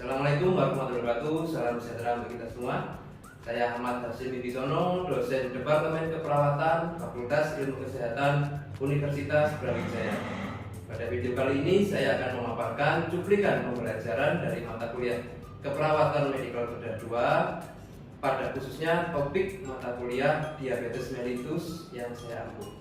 Assalamualaikum warahmatullahi wabarakatuh. Salam sejahtera bagi kita semua. Saya Ahmad Hashim Wibisono, dosen Departemen Keperawatan Fakultas Ilmu Kesehatan Universitas Brawijaya. Pada video kali ini saya akan memaparkan cuplikan pembelajaran dari mata kuliah Keperawatan Medikal Bedah 2, pada khususnya topik mata kuliah diabetes mellitus yang saya ambil.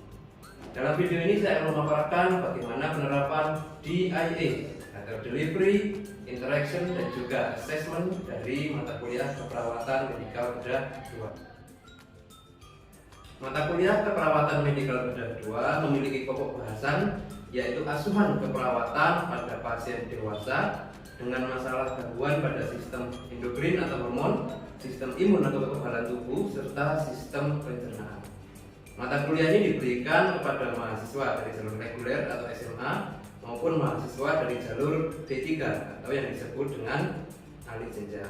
Dalam video ini saya akan memaparkan bagaimana penerapan DIA atau Delivery, Interaction, dan juga Assessment dari mata kuliah Keperawatan Medikal Bedah 2. Mata kuliah Keperawatan Medikal Bedah 2 memiliki pokok bahasan yaitu asuhan keperawatan pada pasien dewasa dengan masalah gangguan pada sistem endokrin atau hormon, sistem imun atau kekebalan tubuh, serta sistem pencernaan. Mata kuliah ini diberikan kepada mahasiswa dari jalur reguler atau SMA maupun mahasiswa dari jalur D3 atau yang disebut dengan ahli jenjang.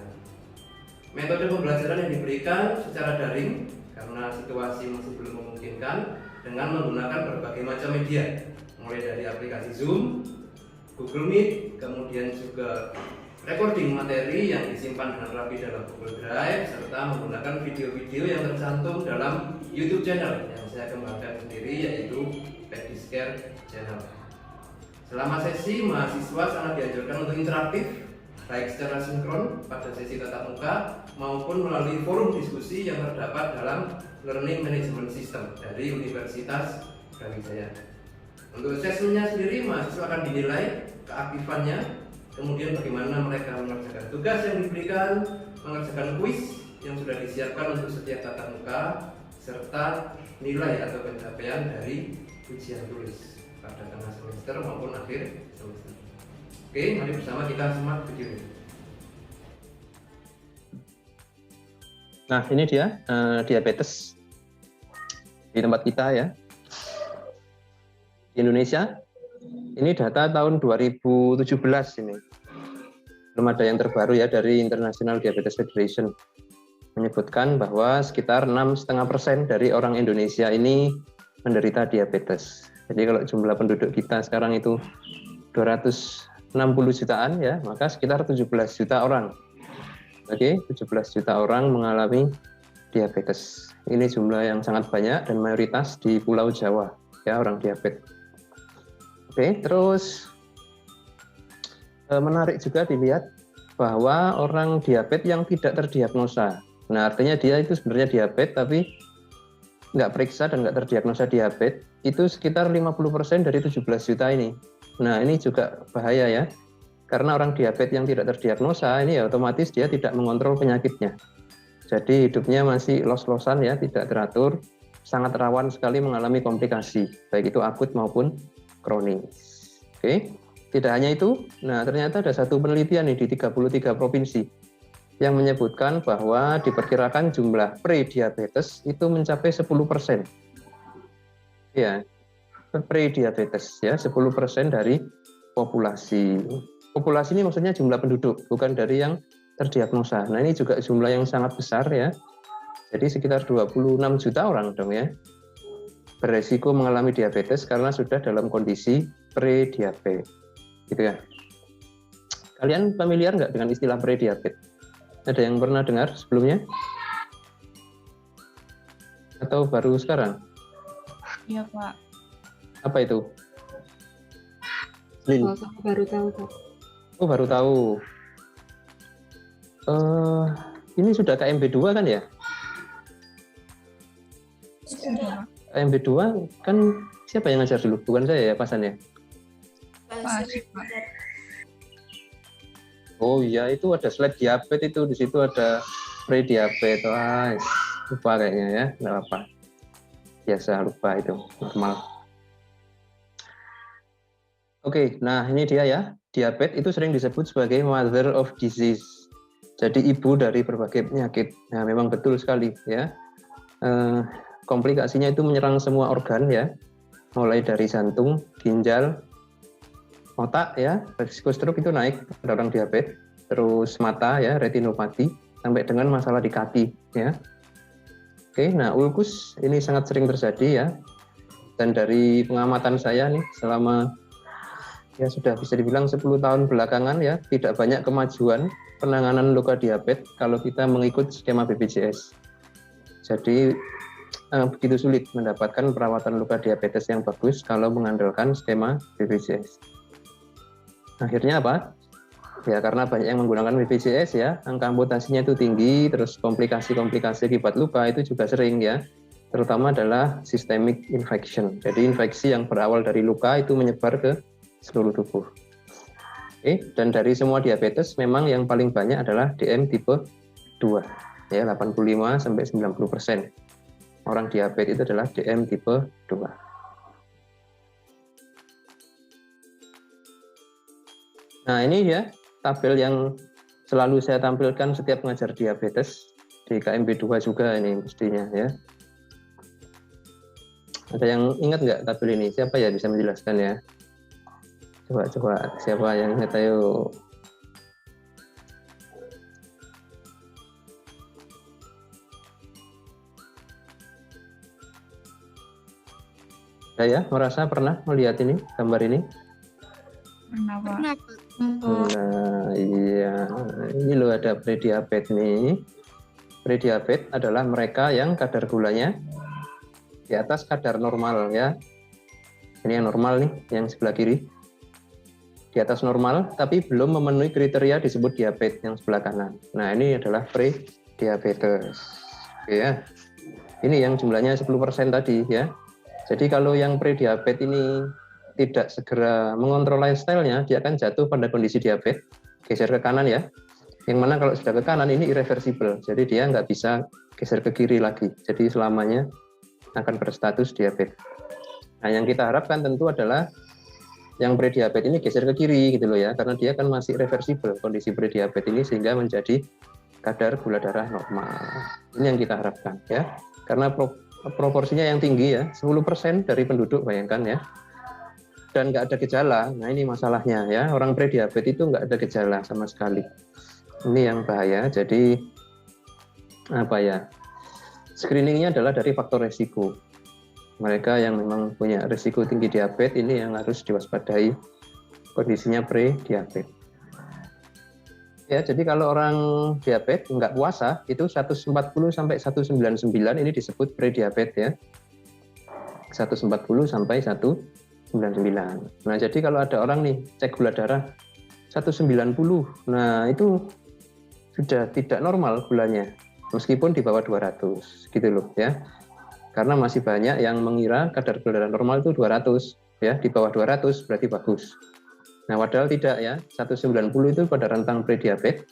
Metode pembelajaran yang diberikan secara daring karena situasi masih belum memungkinkan, dengan menggunakan berbagai macam media, mulai dari aplikasi Zoom, Google Meet, kemudian juga recording materi yang disimpan dengan rapi dalam Google Drive, serta menggunakan video-video yang tercantum dalam YouTube channel yang saya kembangkan sendiri, yaitu Pediscare Channel. Selama sesi, mahasiswa sangat dianjurkan untuk interaktif, baik secara sinkron pada sesi tatap muka maupun melalui forum diskusi yang terdapat dalam Learning Management System dari Universitas Brawijaya. Untuk assessmentnya sendiri, mahasiswa akan dinilai keaktifannya, kemudian bagaimana mereka mengerjakan tugas yang diberikan, mengerjakan kuis yang sudah disiapkan untuk setiap tatap muka, serta nilai atau pencapaian dari ujian tulis pada tengah semester maupun akhir semester. Oke, mari bersama kita simak video ini. Nah, ini dia diabetes di tempat kita ya. Di Indonesia, ini data tahun 2017 ini. Belum ada yang terbaru ya dari International Diabetes Federation. Menyebutkan bahwa sekitar 6,5% dari orang Indonesia ini menderita diabetes. Jadi kalau jumlah penduduk kita sekarang itu 260 jutaan ya, maka sekitar 17 juta orang. Oke, 17 juta orang mengalami diabetes. Ini jumlah yang sangat banyak dan mayoritas di Pulau Jawa ya, orang diabetes. Oke, terus menarik juga dilihat bahwa orang diabetes yang tidak terdiagnosa. Nah, artinya dia itu sebenarnya diabetes tapi nggak periksa dan nggak terdiagnosa diabetes, itu sekitar 50% dari 17 juta ini. Nah, ini juga bahaya ya, karena orang diabetes yang tidak terdiagnosa ini ya otomatis dia tidak mengontrol penyakitnya. Jadi hidupnya masih los-losan ya, tidak teratur, sangat rawan sekali mengalami komplikasi, baik itu akut maupun kronis. Oke, tidak hanya itu, nah ternyata ada satu penelitian nih di 33 provinsi yang menyebutkan bahwa diperkirakan jumlah pre-diabetes itu mencapai 10%. Ya, pre-diabetes ya, 10% dari populasi. Populasi ini maksudnya jumlah penduduk, bukan dari yang terdiagnosa. Nah, ini juga jumlah yang sangat besar ya. Jadi sekitar 26 juta orang dong ya, beresiko mengalami diabetes karena sudah dalam kondisi pre-diabetes. Gitu ya. Kalian familiar nggak dengan istilah pre-diabetes? Ada yang pernah dengar sebelumnya? Atau baru sekarang? Iya, Pak. Apa itu? Lin? Oh, saya baru tahu, Pak. Oh, baru tahu. Ini sudah KMB 2 kan ya? Sudah. KMB 2 kan siapa yang ngajar dulu? Bukan saya ya, Pasan ya? Pak Asyik, Pak. Oh iya, itu ada slide diabetes itu, di situ ada pre-diabetes. Wah, lupa kayaknya ya, nggak apa. Biasa lupa itu, normal. Oke, nah ini dia ya, diabetes itu sering disebut sebagai mother of disease. Jadi ibu dari berbagai penyakit. Nah, memang betul sekali ya. Komplikasinya itu menyerang semua organ ya, mulai dari jantung, ginjal, otak ya, risiko stroke itu naik pada orang diabetes, terus mata ya, retinopati, sampai dengan masalah di kaki ya. Oke, nah ulkus ini sangat sering terjadi ya, dan dari pengamatan saya nih selama ya sudah bisa dibilang 10 tahun belakangan ya tidak banyak kemajuan penanganan luka diabetes kalau kita mengikut skema BPJS. Jadi begitu sulit mendapatkan perawatan luka diabetes yang bagus kalau mengandalkan skema BPJS. Akhirnya apa? Ya karena banyak yang menggunakan BPJS ya, angka amputasinya itu tinggi, terus komplikasi-komplikasi akibat luka itu juga sering ya. Terutama adalah systemic infection. Jadi infeksi yang berawal dari luka itu menyebar ke seluruh tubuh. Oke, dan dari semua diabetes memang yang paling banyak adalah DM tipe 2. Ya, 85 sampai 90% orang diabetes itu adalah DM tipe 2. Nah, ini ya tabel yang selalu saya tampilkan setiap mengajar diabetes di KMB 2 juga ini mestinya ya. Ada yang ingat nggak tabel ini? Siapa ya bisa menjelaskan ya? Coba siapa yang ingat, ayo. Saya merasa pernah melihat ini gambar ini? Pernah, Pak. Nah, iya, ini loh ada prediabetes nih. Prediabetes adalah mereka yang kadar gulanya di atas kadar normal ya. Ini yang normal nih, yang sebelah kiri. Di atas normal, tapi belum memenuhi kriteria disebut diabetes yang sebelah kanan. Nah, ini adalah pre-diabetes. Oke ya. Ini yang jumlahnya 10% tadi ya. Jadi kalau yang pre-diabetes ini tidak segera mengontrol lifestyle-nya, dia akan jatuh pada kondisi diabetes, geser ke kanan ya. Yang mana kalau sudah ke kanan ini irreversible, jadi dia nggak bisa geser ke kiri lagi. Jadi selamanya akan berstatus diabetes. Nah, yang kita harapkan tentu adalah yang prediabetes ini geser ke kiri gitu loh ya, karena dia kan masih reversible kondisi prediabetes ini sehingga menjadi kadar gula darah normal. Ini yang kita harapkan ya, karena proporsinya yang tinggi ya, 10% dari penduduk bayangkan ya, dan nggak ada gejala. Nah ini masalahnya ya, orang prediabetes itu nggak ada gejala sama sekali. Ini yang bahaya. Jadi apa ya? Screeningnya adalah dari faktor resiko. Mereka yang memang punya risiko tinggi diabetes ini yang harus diwaspadai kondisinya pre-diabetes. Ya, jadi kalau orang diabetes nggak puasa itu 140 sampai 199 ini disebut pre-diabetes ya. 140 sampai 199. Nah, jadi kalau ada orang nih cek gula darah 190, nah itu sudah tidak normal gulanya meskipun di bawah 200 gitu loh ya. Karena masih banyak yang mengira kadar gula darah normal itu 200 ya, di bawah 200 berarti bagus. Nah, padahal tidak ya, 190 itu pada rentang prediabetes.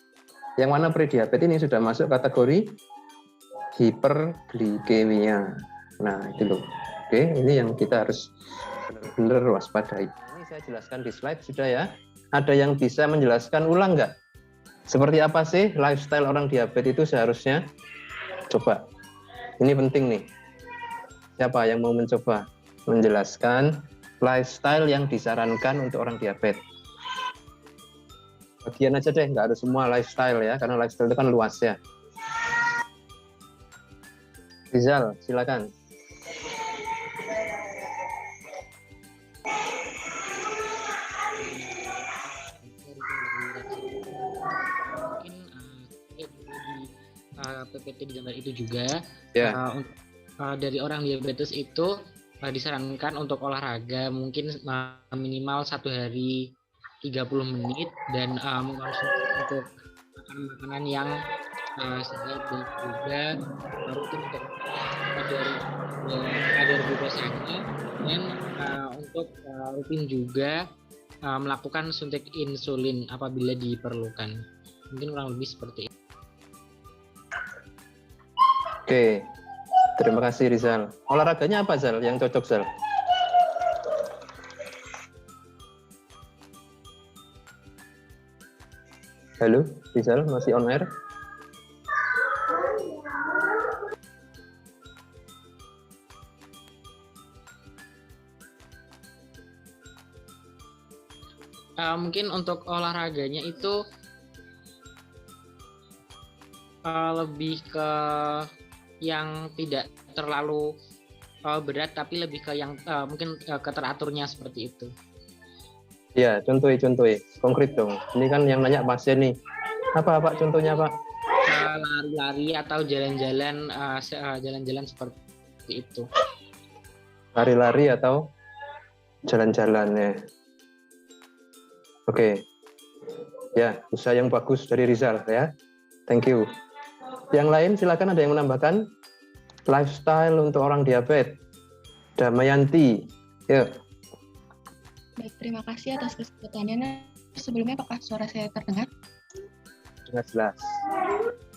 Yang mana prediabetes ini sudah masuk kategori hiperglikemia. Nah, itu loh. Oke, ini yang kita harus benar-benar waspadai. Ini saya jelaskan di slide sudah ya. Ada yang bisa menjelaskan ulang nggak? Seperti apa sih lifestyle orang diabetes itu seharusnya? Coba. Ini penting nih. Siapa yang mau mencoba menjelaskan lifestyle yang disarankan untuk orang diabetes? Bagian aja deh, nggak harus semua lifestyle ya, karena lifestyle itu kan luas ya. Rizal, silakan. Mungkin di PPT di gambar itu juga Ya. Dari orang diabetes itu disarankan untuk olahraga mungkin minimal 1 hari 30 menit dan mengkonsumsi untuk makanan yang sehat dan juga rutin untuk kadar glukosaga dan untuk rutin juga melakukan suntik insulin apabila diperlukan. Mungkin kurang lebih seperti itu. Oke. Terima kasih Rizal. Olahraganya apa Zal yang cocok Zal? Halo Rizal, masih on air? Mungkin untuk olahraganya itu lebih ke yang tidak terlalu berat tapi lebih ke yang mungkin ke teraturnya seperti itu. Ya, contoh, konkret dong. Ini kan yang nanya pasien nih. Apa Pak contohnya Pak? Lari-lari atau jalan-jalan jalan-jalan seperti itu. Lari-lari atau jalan-jalan ya. Oke. Ya, usaha yang bagus dari Rizal ya. Thank you. Yang lain silakan, ada yang menambahkan? Lifestyle untuk orang diabetes. Damayanti. Yuk. Baik, terima kasih atas kesempatannya. Nah, sebelumnya apakah suara saya terdengar? Dengar jelas.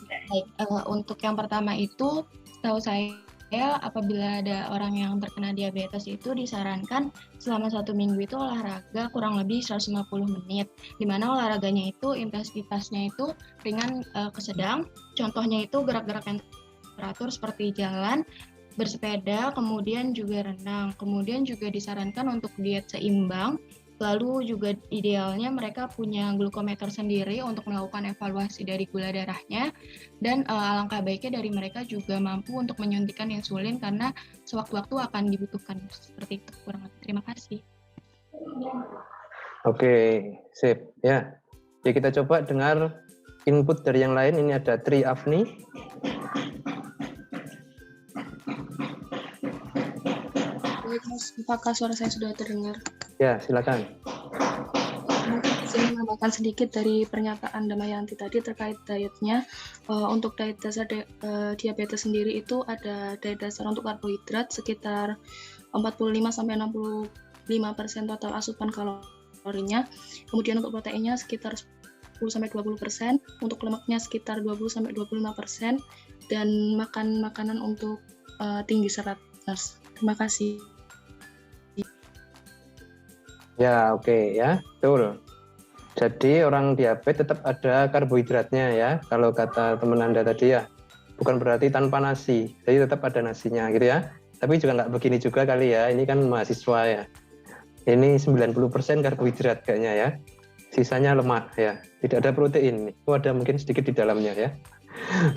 Baik, untuk yang pertama itu, setahu saya apabila ada orang yang terkena diabetes itu disarankan selama 1 minggu itu olahraga kurang lebih 150 menit, di mana olahraganya itu intensitasnya itu ringan ke sedang. Contohnya itu gerak-gerak yang teratur seperti jalan, bersepeda, kemudian juga renang. Kemudian juga disarankan untuk diet seimbang. Lalu juga idealnya mereka punya glukometer sendiri untuk melakukan evaluasi dari gula darahnya, dan alangkah baiknya dari mereka juga mampu untuk menyuntikkan insulin karena sewaktu-waktu akan dibutuhkan. Seperti itu kurang lebih. Terima kasih. Oke, sip. Ya. Ya, kita coba dengar input dari yang lain. Ini ada Tri Afni. Baik, Mas. Apakah suara saya sudah terdengar? Ya, silakan. Mungkin saya menambahkan sedikit dari pernyataan Damayanti tadi terkait dietnya. Untuk diet dasar diabetes sendiri itu ada diet dasar untuk karbohidrat sekitar 45-65% total asupan kalorinya. Kemudian untuk proteinnya sekitar 10-20%, untuk lemaknya sekitar 20-25%, dan makan makanan untuk tinggi serat. Terima kasih. Ya, oke ya, betul. Jadi orang diabetes tetap ada karbohidratnya ya. Kalau kata teman Anda tadi ya, bukan berarti tanpa nasi. Jadi tetap ada nasinya gitu ya. Tapi juga nggak begini juga kali ya. Ini kan mahasiswa ya. Ini 90% karbohidrat kayaknya ya. Sisanya lemak ya. Tidak ada protein. Itu ada mungkin sedikit di dalamnya ya.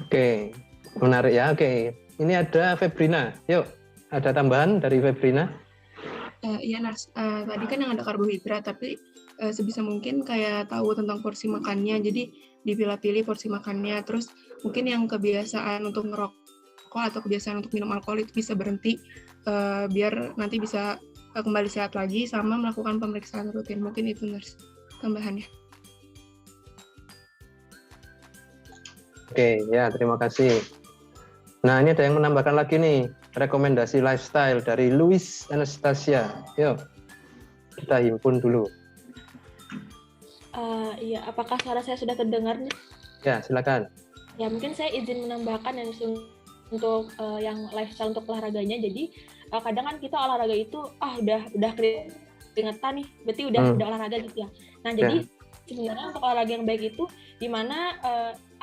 Oke, menarik ya. Oke, ini ada Febrina. Yuk, ada tambahan dari Febrina? Iya, Nars. Tadi kan yang ada karbohidrat, tapi sebisa mungkin kayak tahu tentang porsi makannya, jadi dipilah-pilih porsi makannya. Terus mungkin yang kebiasaan untuk ngerokok atau kebiasaan untuk minum alkohol itu bisa berhenti, biar nanti bisa kembali sehat lagi, sama melakukan pemeriksaan rutin. Mungkin itu, Nars, tambahannya. Oke, ya terima kasih. Nah, ini ada yang menambahkan lagi nih, rekomendasi lifestyle dari Luis Anastasia. Yuk, kita himpun dulu. Iya, apakah suara saya sudah terdengar nih? Ya, silakan. Ya, mungkin saya izin menambahkan yang untuk yang lifestyle untuk olahraganya. Jadi kadang kan kita olahraga itu udah keringetan nih, berarti udah olahraga gitu ya. Nah, jadi sebenarnya untuk olahraga yang baik itu di mana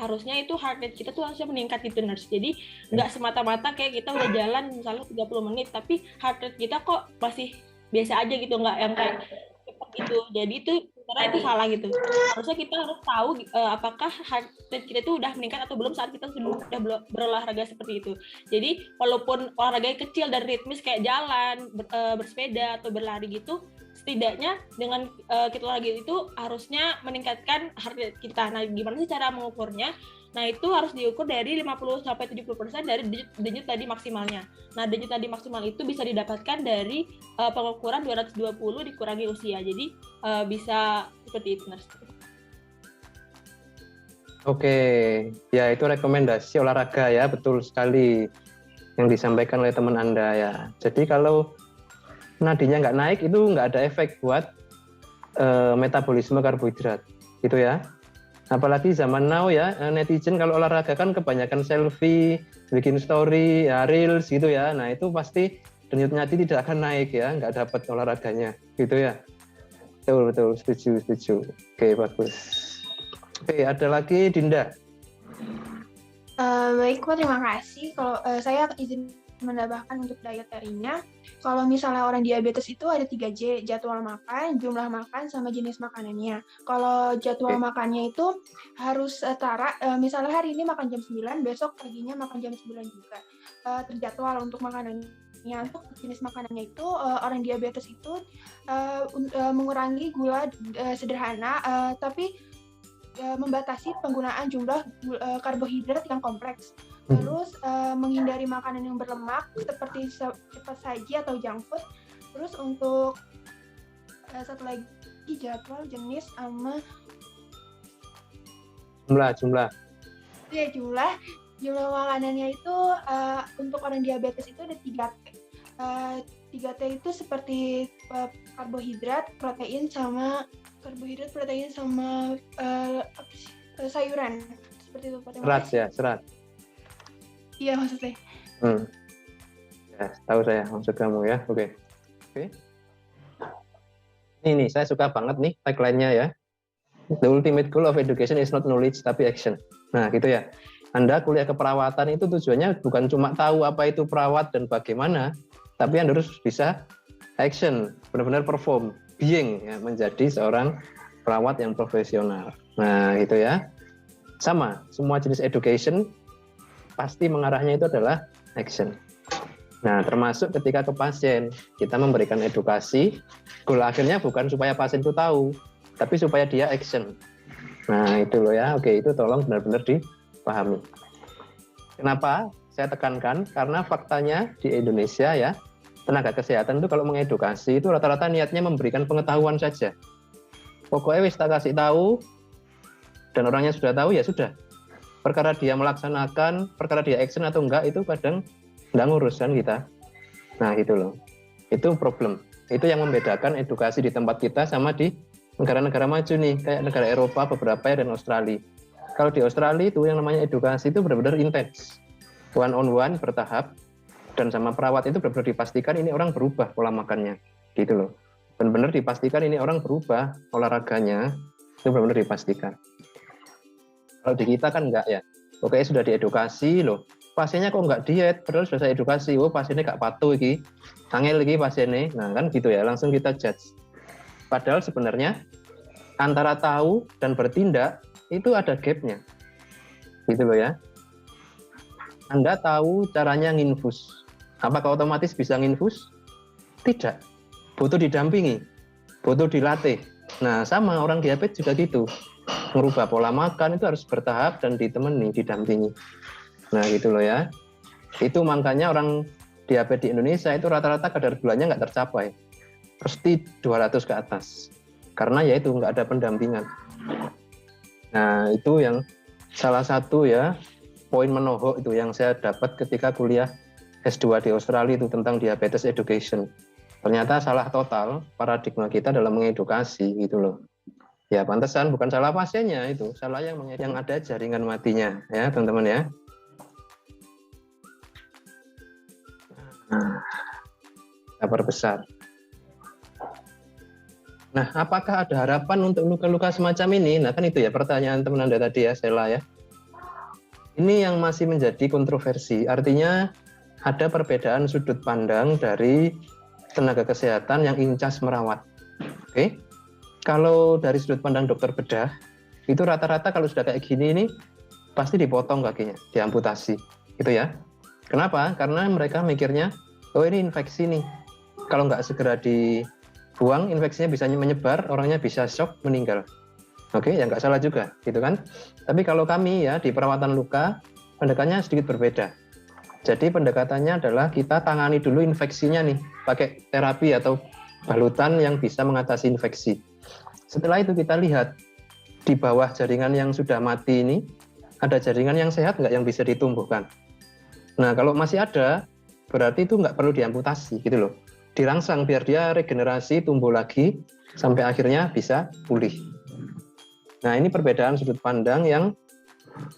harusnya itu heart rate kita tuh harusnya meningkat gitu, Nurse. Jadi nggak semata-mata kayak kita udah jalan misalnya 30 menit tapi heart rate kita kok masih biasa aja gitu, nggak yang kayak cepet gitu. Jadi itu sebenarnya itu salah gitu. Harusnya kita harus tahu apakah heart rate kita itu udah meningkat atau belum saat kita sudah berolahraga seperti itu. Jadi walaupun olahraganya kecil dan ritmis kayak jalan, bersepeda atau berlari gitu, setidaknya dengan kita olahraga itu harusnya meningkatkan heart rate kita. Nah, gimana sih cara mengukurnya? Nah, itu harus diukur dari 50-70% dari denyut nadi maksimalnya. Nah, denyut nadi maksimal itu bisa didapatkan dari pengukuran 220 dikurangi usia. Jadi bisa seperti itu, Nurse. Oke, ya itu rekomendasi olahraga ya, betul sekali yang disampaikan oleh teman Anda ya. Jadi kalau nadinya nggak naik itu nggak ada efek buat metabolisme karbohidrat, gitu ya. Apalagi zaman now ya, netizen kalau olahraga kan kebanyakan selfie, bikin story, ya reels gitu ya. Nah itu pasti denyut nadi tidak akan naik ya, nggak dapat olahraganya, gitu ya. Betul, setuju. Oke, bagus. Oke, ada lagi Dinda. Baik, terima kasih. Kalau saya izin menambahkan untuk dietarinya, kalau misalnya orang diabetes itu ada 3J, jadwal makan, jumlah makan, sama jenis makanannya. Kalau jadwal makannya itu harus setara, misalnya hari ini makan jam 9, besok paginya makan jam 9 juga. Terjadwal untuk makanannya makanannya. Untuk jenis makanannya itu orang diabetes itu mengurangi gula sederhana, tapi membatasi penggunaan jumlah karbohidrat yang kompleks. Terus menghindari makanan yang berlemak seperti cepat saji atau junk food. Terus untuk satu lagi jadwal, jenis, sama Jumlah. ya jumlah makanannya itu untuk orang diabetes itu ada 3T. 3T itu seperti karbohidrat, protein sama sayuran. Seperti itu. Serat ya, serat. Iya maksudnya. Ya, tahu saya maksud kamu ya. Oke. Ini saya suka banget nih tagline-nya ya. The ultimate goal of education is not knowledge tapi action. Nah, gitu ya. Anda kuliah keperawatan itu tujuannya bukan cuma tahu apa itu perawat dan bagaimana, tapi Anda harus bisa action, benar-benar perform, being ya, menjadi seorang perawat yang profesional. Nah, gitu ya. Sama, semua jenis education pasti mengarahnya itu adalah action. Nah, termasuk ketika ke pasien, kita memberikan edukasi, goal akhirnya bukan supaya pasien itu tahu, tapi supaya dia action. Nah, itu loh ya. Oke, itu tolong benar-benar dipahami. Kenapa saya tekankan? Karena faktanya di Indonesia ya, tenaga kesehatan itu kalau mengedukasi itu rata-rata niatnya memberikan pengetahuan saja. Pokoknya wis tak kasih tahu, dan orangnya sudah tahu ya sudah. Perkara dia melaksanakan, perkara dia action atau enggak, itu kadang enggak ngurus kan kita. Nah, gitu loh. Itu problem. Itu yang membedakan edukasi di tempat kita sama di negara-negara maju nih, kayak negara Eropa beberapa ya, dan Australia. Kalau di Australia itu yang namanya edukasi itu benar-benar intens, one on one, bertahap, dan sama perawat itu benar-benar dipastikan ini orang berubah pola makannya, gitu loh. Benar-benar dipastikan ini orang berubah olahraganya, itu benar-benar dipastikan. Kalau di kita kan enggak ya, oke sudah diedukasi loh, pasiennya kok enggak diet, padahal sudah saya edukasi, oh pasiennya enggak patuh iki, angel lagi pasiennya, nah kan gitu ya, langsung kita judge. Padahal sebenarnya antara tahu dan bertindak itu ada gap-nya. Gitu loh ya. Anda tahu caranya nginfus. Apakah otomatis bisa nginfus? Tidak. Butuh didampingi, butuh dilatih. Nah, sama orang diabetes juga gitu. Merubah pola makan itu harus bertahap dan ditemani, didampingi. Nah, gitu loh ya. Itu makanya orang diabetes di Indonesia itu rata-rata kadar gulanya nggak tercapai. Pasti 200 ke atas. Karena ya itu nggak ada pendampingan. Nah, itu yang salah satu ya poin menohok itu yang saya dapat ketika kuliah S2 di Australia itu tentang diabetes education. Ternyata salah total paradigma kita dalam mengedukasi gitu loh. Ya pantesan bukan salah pasiennya itu, salah yang ada jaringan matinya ya teman-teman ya. Nah, kita perbesar. Nah, apakah ada harapan untuk luka-luka semacam ini? Nah, kan itu ya pertanyaan teman Anda tadi ya, Sela ya. Ini yang masih menjadi kontroversi. Artinya ada perbedaan sudut pandang dari tenaga kesehatan yang incas merawat. Oke. Kalau dari sudut pandang dokter bedah, itu rata-rata kalau sudah kayak gini ini pasti dipotong kakinya, diamputasi. Gitu ya. Kenapa? Karena mereka mikirnya, oh ini infeksi nih. Kalau nggak segera dibuang, infeksinya bisa menyebar, orangnya bisa shock, meninggal. Oke, ya nggak salah juga, gitu kan? Tapi kalau kami ya di perawatan luka, pendekatannya sedikit berbeda. Jadi pendekatannya adalah kita tangani dulu infeksinya nih, pakai terapi atau balutan yang bisa mengatasi infeksi. Setelah itu kita lihat di bawah jaringan yang sudah mati ini, ada jaringan yang sehat nggak yang bisa ditumbuhkan. Nah, kalau masih ada, berarti itu nggak perlu diamputasi, gitu loh. Dirangsang biar dia regenerasi, tumbuh lagi, sampai akhirnya bisa pulih. Nah, ini perbedaan sudut pandang yang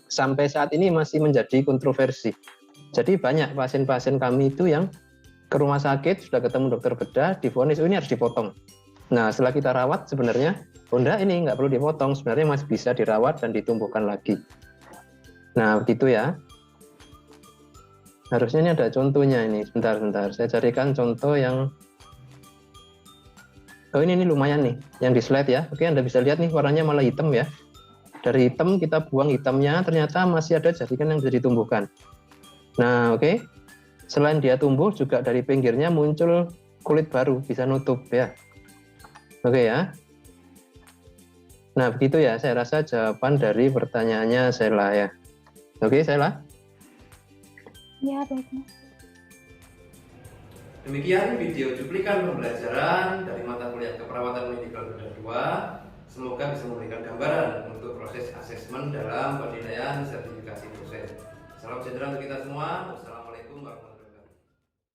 sampai saat ini masih menjadi kontroversi. Jadi banyak pasien-pasien kami itu yang ke rumah sakit, sudah ketemu dokter bedah, divonis, oh ini harus dipotong. Nah, setelah kita rawat sebenarnya, oh enggak, ini nggak perlu dipotong, sebenarnya masih bisa dirawat dan ditumbuhkan lagi. Nah, begitu ya. Harusnya ini ada contohnya ini, sebentar. Saya carikan contoh yang, oh ini lumayan nih, yang di slide ya. Oke, Anda bisa lihat nih warnanya malah hitam ya. Dari hitam kita buang hitamnya, ternyata masih ada jaringan yang bisa ditumbuhkan. Nah, oke. selain dia tumbuh juga dari pinggirnya muncul kulit baru, bisa nutup ya. Oke ya. Nah, begitu ya, saya rasa jawaban dari pertanyaannya Sela ya. Oke, Sela? Ya, baik Mas. Demikian video cuplikan pembelajaran dari mata kuliah keperawatan medikal roda 2. Semoga bisa memberikan gambaran untuk proses asesmen dalam penilaian sertifikasi dosen. Salam sejahtera untuk kita semua. Wassalamualaikum warahmatullahi wabarakatuh.